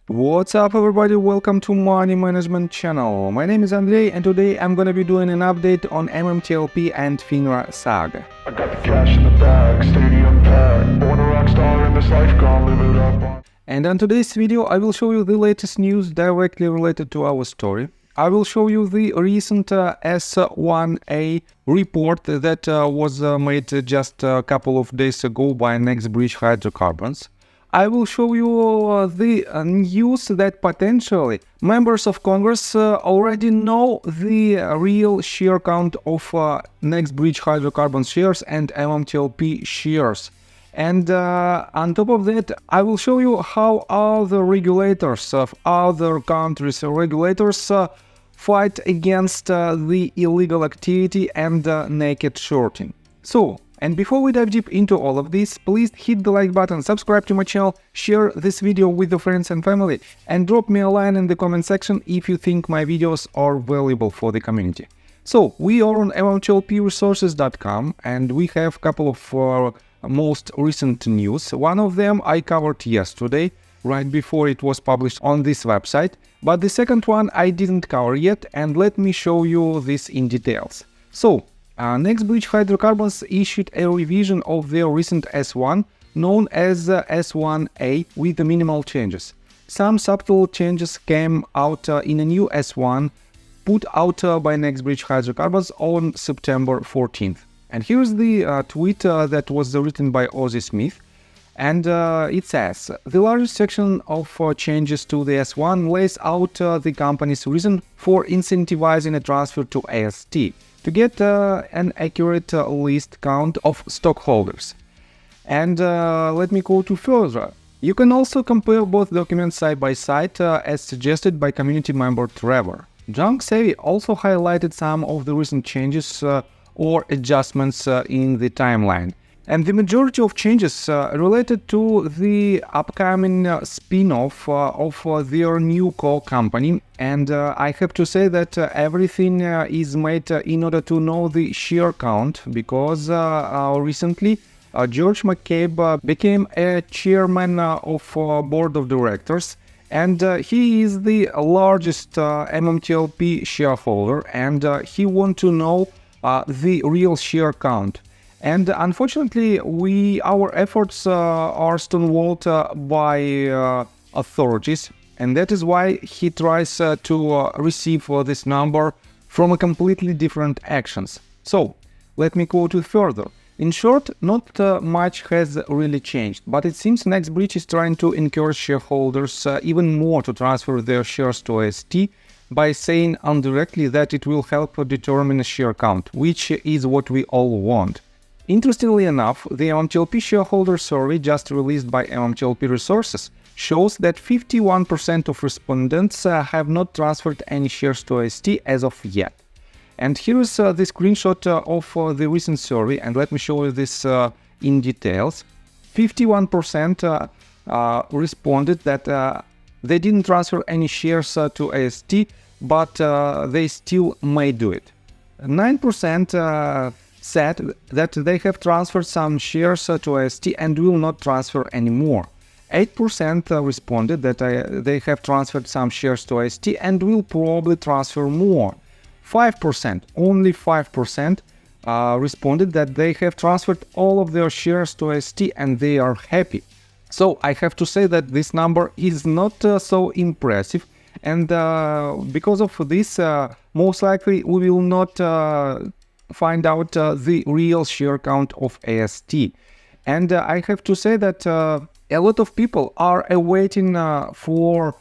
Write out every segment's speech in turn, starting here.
What's up everybody, welcome to Money Management channel. My name is Andrei and today I'm gonna be doing an update on MMTLP and FINRA saga. I got the cash in the bag, stadium packed, born a rock star in this life, gonna live it up. And on today's video I will show you the latest news directly related to our story. I will show you the recent S1A report that was made just a couple of days ago by NextBridge Hydrocarbons. I will show you the news that potentially members of Congress already know the real share count of NextBridge Hydrocarbons shares and MMTLP shares. And on top of that, I will show you how other regulators of other countries' regulators fight against the illegal activity and naked shorting. So, and before we dive deep into all of this, please hit the like button, subscribe to my channel, share this video with your friends and family, and drop me a line in the comment section if you think my videos are valuable for the community. So, we are on MMTLPresources.com and we have a couple of most recent news. One of them I covered yesterday, right before it was published on this website, but the second one I didn't cover yet, and let me show you this in details. So, NextBridge Hydrocarbons issued a revision of their recent S1, known as S1A, with the minimal changes. Some subtle changes came out in a new S1 put out by NextBridge Hydrocarbons on September 14th. And here's the tweet that was written by Ozzy Smith. And it says, the largest section of changes to the S1 lays out the company's reason for incentivizing a transfer to AST, to get an accurate list count of stockholders. And let me go to further. You can also compare both documents side by side as suggested by community member Trevor. Junk Savvy also highlighted some of the recent changes or adjustments in the timeline. And the majority of changes related to the upcoming spin-off of their new core company. And I have to say that everything is made in order to know the share count, because recently George McCabe became a chairman of board of directors, and he is the largest MMTLP shareholder, and he wants to know the real share count. And unfortunately, our efforts are stonewalled by authorities, and that is why he tries to receive this number from a completely different actions. So, let me quote it further. In short, not much has really changed, but it seems NextBridge is trying to encourage shareholders even more to transfer their shares to AST by saying indirectly that it will help determine a share count, which is what we all want. Interestingly enough, the MMTLP shareholder survey just released by MMTLP Resources shows that 51% of respondents have not transferred any shares to AST as of yet. And here is the screenshot of the recent survey, and let me show you this in details. 51% responded that they didn't transfer any shares to AST, but they still may do it. 9% said that they have transferred some shares to AST and will not transfer anymore. 8% responded that they have transferred some shares to AST and will probably transfer more. 5%, only 5%, responded that they have transferred all of their shares to AST and they are happy. So I have to say that this number is not so impressive, and because of this, most likely we will not find out the real share count of AST. And I have to say that a lot of people are awaiting for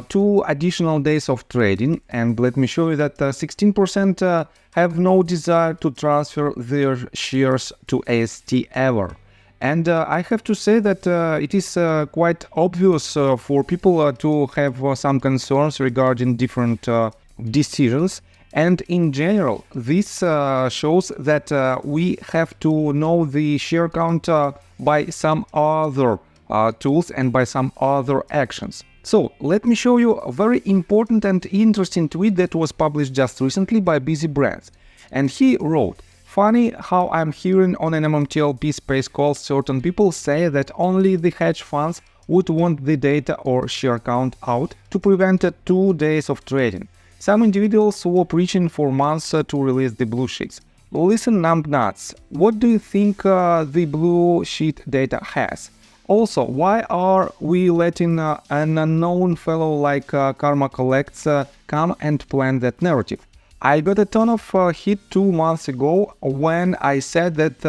2 additional days of trading, and let me show you that 16% have no desire to transfer their shares to AST ever. And I have to say that it is quite obvious for people to have some concerns regarding different decisions. And in general, this shows that we have to know the share count by some other tools and by some other actions. So, let me show you a very important and interesting tweet that was published just recently by Busy Brands. And he wrote, Funny how I'm hearing on an MMTLP space call certain people say that only the hedge funds would want the data or share count out to prevent 2 days of trading. Some individuals were preaching for months to release the blue sheets. Listen, numbnuts, what do you think the blue sheet data has? Also, why are we letting an unknown fellow like Karma Collects come and plant that narrative? I got a ton of heat 2 months ago when I said that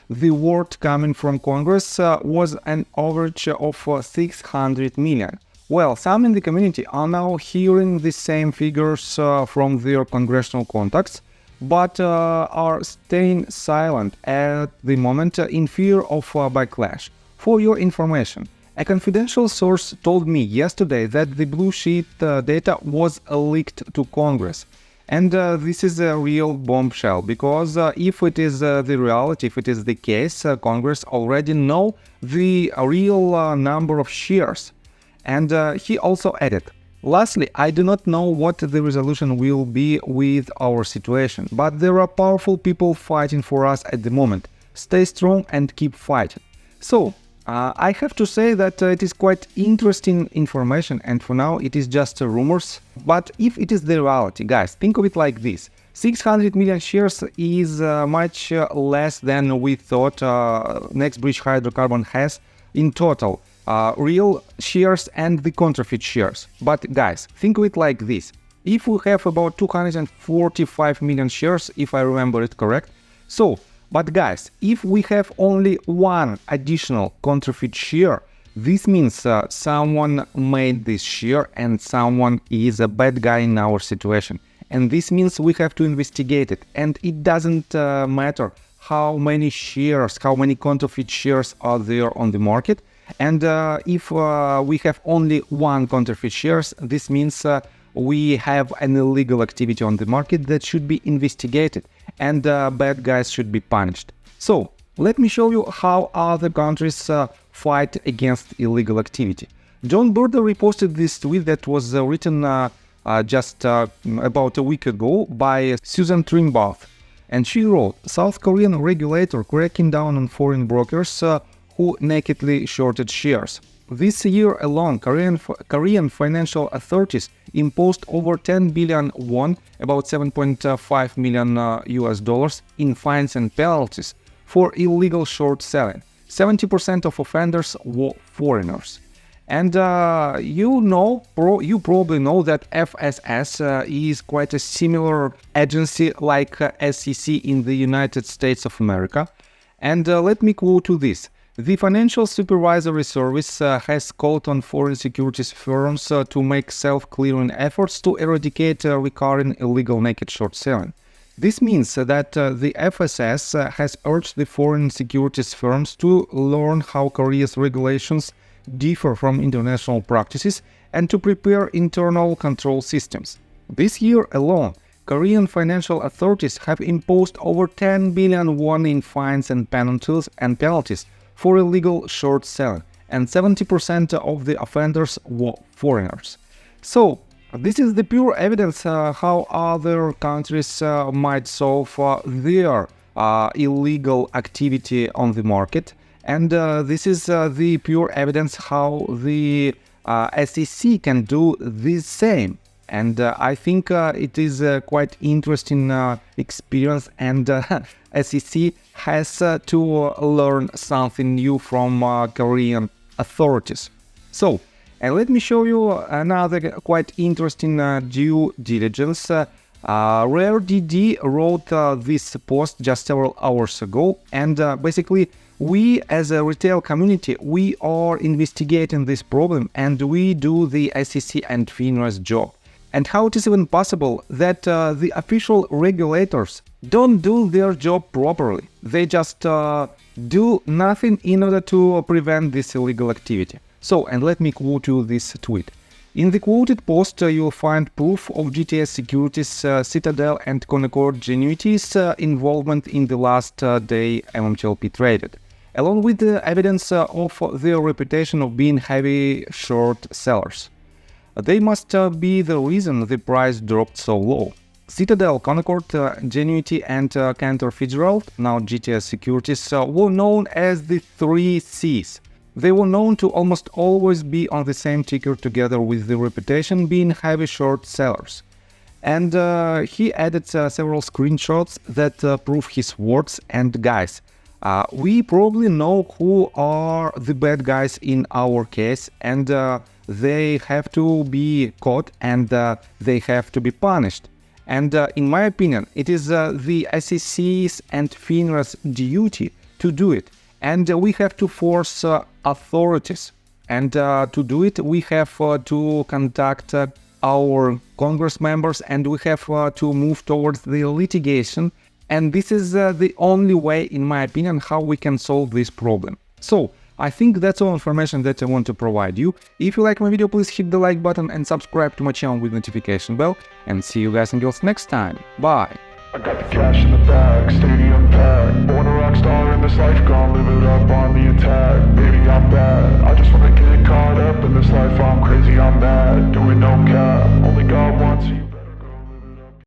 the word coming from Congress was an average of 600 million. Well, some in the community are now hearing the same figures from their congressional contacts, but are staying silent at the moment in fear of backlash. For your information, a confidential source told me yesterday that the blue sheet data was leaked to Congress. And this is a real bombshell, because if it is the reality, if it is the case, Congress already know the real number of shares. And he also added, lastly, I do not know what the resolution will be with our situation, but there are powerful people fighting for us at the moment. Stay strong and keep fighting. So, I have to say that it is quite interesting information, and for now it is just rumors. But if it is the reality, guys, think of it like this. 600 million shares is much less than we thought NextBridge Hydrocarbon has in total. Real shares and the counterfeit shares. But guys, think of it like this. If we have about 245 million shares, if I remember it correct, but guys, if we have only one additional counterfeit share, this means someone made this share and someone is a bad guy in our situation. And this means we have to investigate it. And it doesn't matter how many shares, how many counterfeit shares are there on the market. And if we have only one counterfeit shares, this means we have an illegal activity on the market that should be investigated, and bad guys should be punished. So, let me show you how other countries fight against illegal activity. John Burder reposted this tweet that was written just about a week ago by Susan Trimbaugh. And she wrote, South Korean regulator cracking down on foreign brokers who nakedly shorted shares. This year alone, Korean financial authorities imposed over 10 billion won, about 7.5 million US dollars, in fines and penalties for illegal short selling. 70% of offenders were foreigners. And you probably know that FSS is quite a similar agency like SEC in the United States of America. And let me quote you this. The Financial Supervisory Service has called on foreign securities firms to make self-clearing efforts to eradicate recurring illegal naked short selling. This means that the FSS has urged the foreign securities firms to learn how Korea's regulations differ from international practices and to prepare internal control systems. This year alone, Korean financial authorities have imposed over 10 billion won in fines and penalties for illegal short selling, and 70% of the offenders were foreigners. So, this is the pure evidence how other countries might solve their illegal activity on the market, and this is the pure evidence how the SEC can do the same. And I think it is a quite interesting experience, and SEC has to learn something new from Korean authorities. So, and let me show you another quite interesting due diligence. RareDD wrote this post just several hours ago, and basically we as a retail community, we are investigating this problem, and we do the SEC and FINRA's job. And how it is even possible that the official regulators don't do their job properly. They just do nothing in order to prevent this illegal activity. So, and let me quote you this tweet. In the quoted post, you'll find proof of GTS Securities, Citadel and Concord Genuity's involvement in the last day MMTLP traded, along with the evidence of their reputation of being heavy short sellers. They must be the reason the price dropped so low. Citadel, Concord, Genuity and Cantor Fitzgerald, now GTS Securities, were known as the 3 Cs. They were known to almost always be on the same ticker together with the reputation being heavy short sellers. And he added several screenshots that prove his words. And guys, we probably know who are the bad guys in our case, and they have to be caught and they have to be punished. And in my opinion, it is the SEC's and FINRA's duty to do it. And we have to force authorities. And to do it, we have to contact our Congress members, and we have to move towards the litigation. And this is the only way, in my opinion, how we can solve this problem. So, I think that's all information that I want to provide you. If you like my video, please hit the like button and subscribe to my channel with notification bell. And see you guys and girls next time. Bye! I got the cash in the bag, stadium packed. Born a rock star in this life, gonna live it up on the attack. Baby, I'm bad, I just wanna get caught up in this life, I'm crazy, I'm mad.